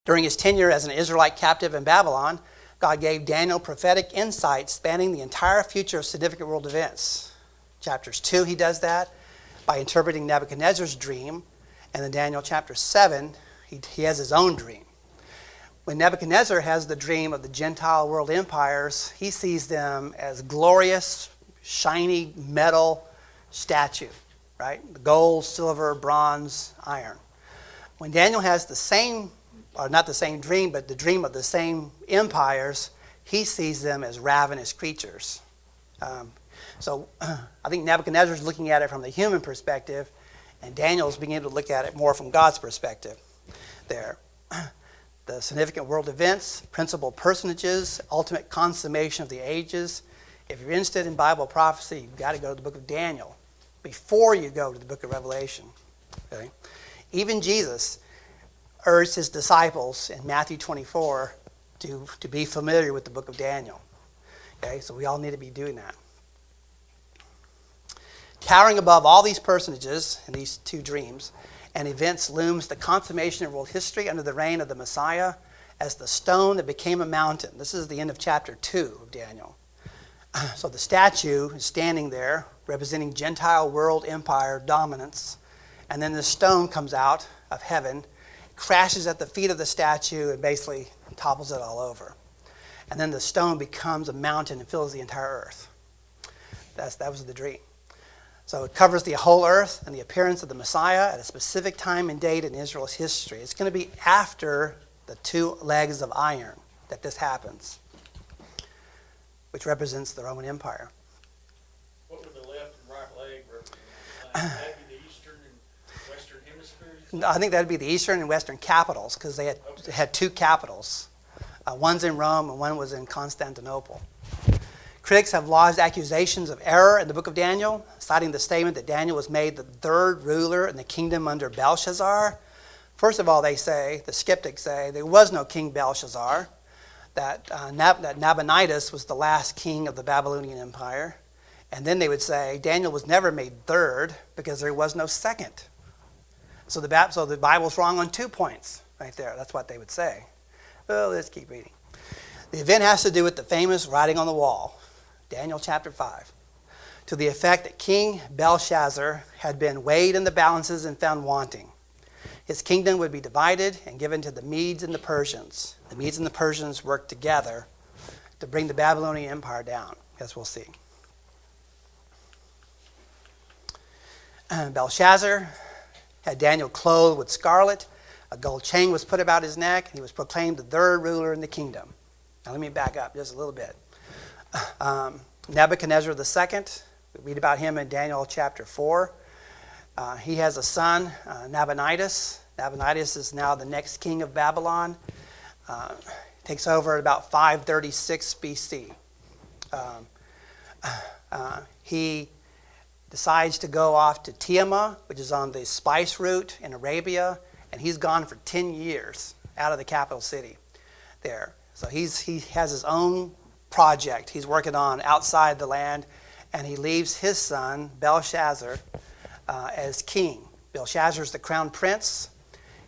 During his tenure as an Israelite captive in Babylon, God gave Daniel prophetic insight spanning the entire future of significant world events. Chapters 2, he does that by interpreting Nebuchadnezzar's dream. And in Daniel chapter 7, he has his own dream. When Nebuchadnezzar has the dream of the Gentile world empires, he sees them as glorious, shiny metal statue, right? Gold, silver, bronze, iron. When Daniel has the same, or not the same dream, but the dream of the same empires, he sees them as ravenous creatures. So I think Nebuchadnezzar is looking at it from the human perspective, and Daniel's beginning to look at it more from God's perspective there. The significant world events, principal personages, ultimate consummation of the ages. If you're interested in Bible prophecy, you've got to go to the book of Daniel before you go to the book of Revelation. Okay? Even Jesus urged his disciples in Matthew 24 to be familiar with the book of Daniel. Okay? So we all need to be doing that. Towering above all these personages in these two dreams and events looms the consummation of world history under the reign of the Messiah as the stone that became a mountain. This is the end of chapter 2 of Daniel. So the statue is standing there representing Gentile world empire dominance. And then the stone comes out of heaven, crashes at the feet of the statue, and basically topples it all over. And then the stone becomes a mountain and fills the entire earth. That was the dream. So it covers the whole earth and the appearance of the Messiah at a specific time and date in Israel's history. It's going to be after the two legs of iron that this happens, which represents the Roman Empire. What would the left and right leg represent? Would that be the eastern and western hemispheres? I think that would be the eastern and western capitals, because they had two capitals. One's in Rome and one was in Constantinople. Critics have lodged accusations of error in the book of Daniel, citing the statement that Daniel was made the third ruler in the kingdom under Belshazzar. First of all, the skeptics say, there was no King Belshazzar, that Nabonidus was the last king of the Babylonian Empire. And then they would say, Daniel was never made third because there was no second. So the Bible's wrong on 2 points right there. That's what they would say. Well, let's keep reading. The event has to do with the famous writing on the wall, Daniel chapter 5, to the effect that King Belshazzar had been weighed in the balances and found wanting. His kingdom would be divided and given to the Medes and the Persians. The Medes and the Persians worked together to bring the Babylonian Empire down, as we'll see. Belshazzar had Daniel clothed with scarlet. A gold chain was put about his neck, and he was proclaimed the third ruler in the kingdom. Now let me back up just a little bit. Nebuchadnezzar II, we read about him in Daniel chapter 4. He has a son, Nabonidus. Nabonidus is now the next king of Babylon. Takes over at about 536 BC. He decides to go off to Tiamat, which is on the spice route in Arabia, and he's gone for 10 years out of the capital city there. So he has his own project he's working on outside the land, and he leaves his son, Belshazzar, as king. Belshazzar is the crown prince.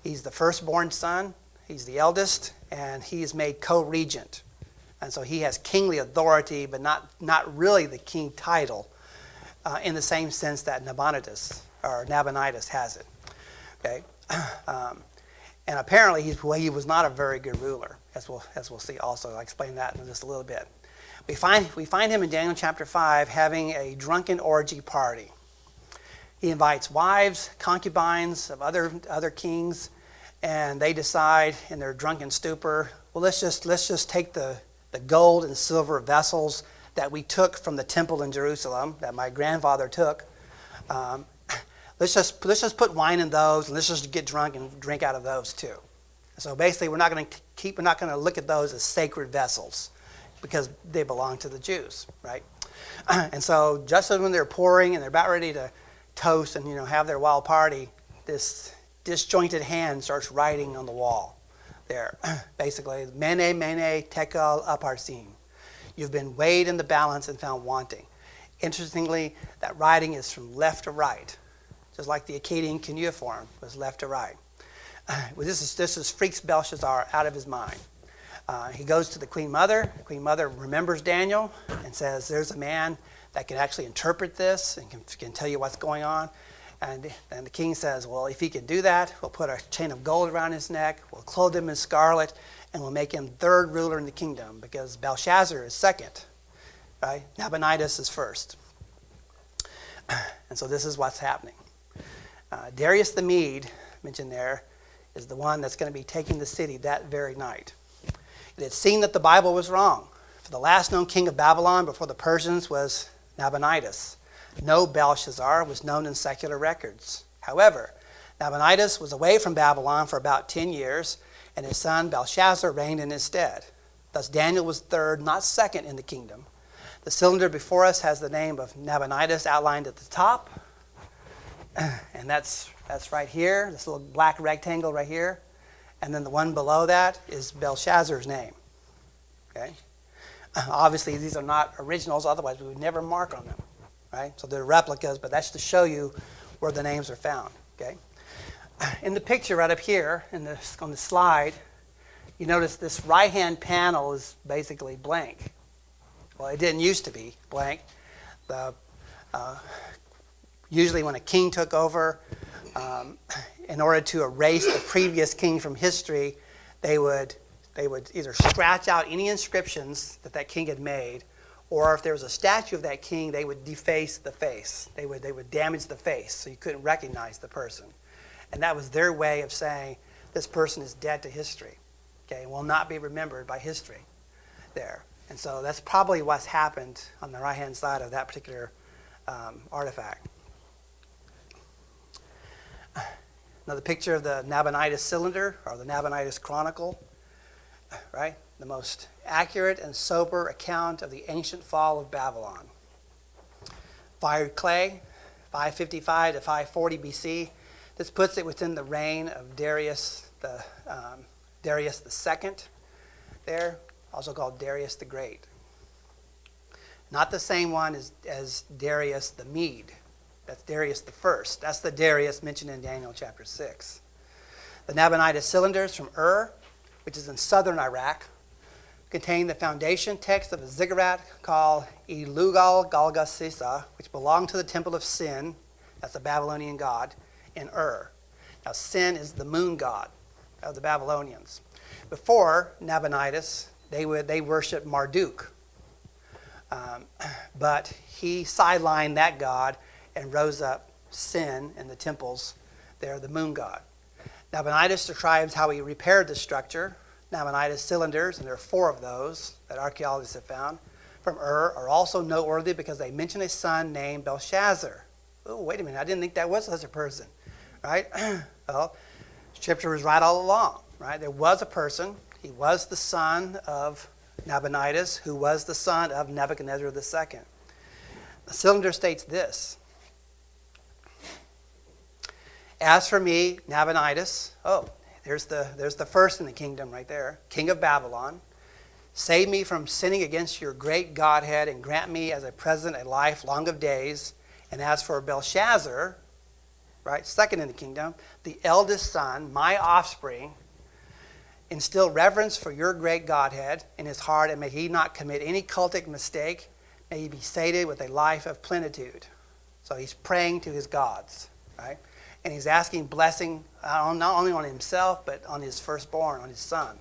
He's the firstborn son. He's the eldest, and he is made co-regent. And so he has kingly authority, but not really the king title in the same sense that Nabonidus has it. Okay, and apparently he was not a very good ruler, as we'll see also. I'll explain that in just a little bit. We find him in Daniel chapter 5 having a drunken orgy party. He invites wives, concubines of other kings, and they decide in their drunken stupor, well, let's just take the gold and silver vessels that we took from the temple in Jerusalem, that my grandfather took. Let's just put wine in those, and let's just get drunk and drink out of those too. So basically, we're not going to look at those as sacred vessels because they belong to the Jews, right? And so just as when they're pouring and they're about ready to toast and have their wild party, this disjointed hand starts writing on the wall there. Basically, mene, mene, tekel, upharsin. You've been weighed in the balance and found wanting. Interestingly, that writing is from left to right, just like the Akkadian cuneiform was left to right. Well, this is freaks Belshazzar out of his mind. He goes to the queen mother. The queen mother remembers Daniel and says, there's a man that can actually interpret this and can tell you what's going on. And the king says, well, if he can do that, we'll put a chain of gold around his neck, we'll clothe him in scarlet, and we'll make him third ruler in the kingdom, because Belshazzar is second, right? Nabonidus is first. And so this is what's happening. Darius the Mede, mentioned there, is the one that's going to be taking the city that very night. It had seen that the Bible was wrong. For the last known king of Babylon before the Persians was Nabonidus. No Belshazzar was known in secular records. However, Nabonidus was away from Babylon for about 10 years, and his son Belshazzar reigned in his stead. Thus Daniel was third, not second, in the kingdom. The cylinder before us has the name of Nabonidus outlined at the top, and that's right here, this little black rectangle right here. And then the one below that is Belshazzar's name. Okay? Obviously, these are not originals, otherwise we would never mark on them. Right? So they're replicas, but that's to show you where the names are found. Okay? In the picture right up here, on the slide, you notice this right-hand panel is basically blank. Well, it didn't used to be blank. Usually when a king took over, in order to erase the previous king from history, they would either scratch out any inscriptions that king had made, or if there was a statue of that king, they would deface the face. They would damage the face so you couldn't recognize the person. And that was their way of saying this person is dead to history, okay, and will not be remembered by history there. And so that's probably what's happened on the right-hand side of that particular artifact. Another picture of the Nabonidus cylinder, or the Nabonidus Chronicle, right? The most accurate and sober account of the ancient fall of Babylon. Fired clay, 555 to 540 BC. This puts it within the reign of Darius the Second there, also called Darius the Great. Not the same one as Darius the Mede. That's Darius the First. That's the Darius mentioned in Daniel chapter 6. The Nabonidus cylinders from Ur, which is in southern Iraq, contain the foundation text of a ziggurat called Ilugal Galgasisa, which belonged to the temple of Sin, that's a Babylonian god, in Ur. Now Sin is the moon god of the Babylonians. Before Nabonidus, they worshipped Marduk. But he sidelined that god and rose up Sin in the temples there, the moon god. Nabonidus describes how he repaired the structure. Nabonidus cylinders, and there are 4 of those that archaeologists have found, from Ur are also noteworthy because they mention a son named Belshazzar. Oh, wait a minute, I didn't think that was such a person, right? Well, Scripture was right all along, right? There was a person. He was the son of Nabonidus, who was the son of Nebuchadnezzar II. The cylinder states this: as for me, Nabonidus, there's the first in the kingdom right there, king of Babylon, save me from sinning against your great Godhead and grant me as a present a life long of days. And as for Belshazzar, right, second in the kingdom, the eldest son, my offspring, instill reverence for your great Godhead in his heart, and may he not commit any cultic mistake. May he be sated with a life of plenitude. So he's praying to his gods, right? And he's asking blessing not only on himself, but on his firstborn, on his son.